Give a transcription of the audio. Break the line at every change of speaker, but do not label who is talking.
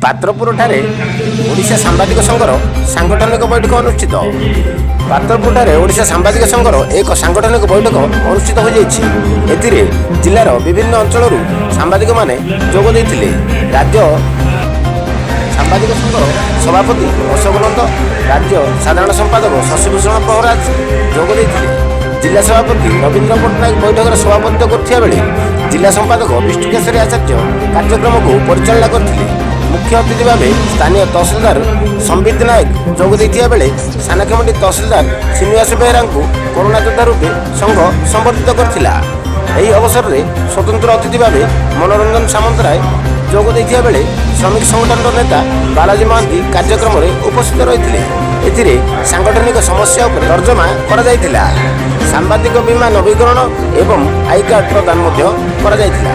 ପାତ୍ରପୁରଠାରେ ଓଡ଼ିଶା ସାମ୍ବାଦିକ ସଂଘର ସାଂଗଠନିକ ବୈଠକ ଅନୁଷ୍ଠିତ। ପାତ୍ରପୁରଠାରେ ଓଡ଼ିଶା ସାମ୍ବାଦିକ ସଂଘର ଏକ ସାଂଗଠନିକ ବୈଠକ ଅନୁଷ୍ଠିତ ହୋଇଯାଇଛି। ଏଥିରେ ଜିଲ୍ଲାର ବିଭିନ୍ନ ଅଞ୍ଚଳରୁ ସାମ୍ବାଦିକମାନେ ଯୋଗ ଦେଇଥିଲେ। ରାଜ୍ୟ ସାମ୍ବାଦିକ ସଂଘର ସଭାପତି ଅଶୋକ ନନ୍ଦ, ରାଜ୍ୟ ସାଧାରଣ ସମ୍ପାଦକ ଶଶିଭୂଷଣ ପ୍ରହରାଜ ଯୋଗ ଦେଇଥିଲେ। ଜିଲ୍ଲା ସଭାପତି ରବୀନ୍ଦ୍ର ପଟ୍ଟନାୟକ ବୈଠକରେ ସଭାପତିତ୍ୱ କରୁଥିବା ବେଳେ ଜିଲ୍ଲା ସମ୍ପାଦକ ବିଷ୍ଣୁକେଶରୀ ଆଚାର୍ଯ୍ୟ କାର୍ଯ୍ୟକ୍ରମକୁ ପରିଚାଳନା କରିଥିଲେ। ମୁଖ୍ୟ ଅତିଥି ଭାବେ ସ୍ଥାନୀୟ ତହସିଲଦାର ସମ୍ବିତ ନାୟକ ଯୋଗ ଦେଇଥିବା ବେଳେ ସାନଖେମୁଣ୍ଡି ତହସିଲଦାର ଶ୍ରୀନିବାସ ବେହେରାଙ୍କୁ କରୋନା ଯୋଦ୍ଧା ରୂପେ ସଂଘ ସମ୍ବର୍ଦ୍ଧିତ କରିଥିଲା। ଏହି ଅବସରରେ ସ୍ୱତନ୍ତ୍ର ଅତିଥି ଭାବେ ମନୋରଞ୍ଜନ ସାମନ୍ତରାୟ ଯୋଗ ଦେଇଥିବା ବେଳେ ଶ୍ରମିକ ସଂଗଠନର ନେତା ବାଲାଜୀ ମହାନ୍ତି କାର୍ଯ୍ୟକ୍ରମରେ ଉପସ୍ଥିତ ରହିଥିଲେ। ଏଥିରେ ସାଂଗଠନିକ ସମସ୍ୟା ଉପରେ ତର୍ଜମା କରାଯାଇଥିଲା। ସାମ୍ବାଦିକ ବୀମା ନବୀକରଣ ଏବଂ ଆଇ କାର୍ଡ ପ୍ରଦାନ ମଧ୍ୟ କରାଯାଇଥିଲା।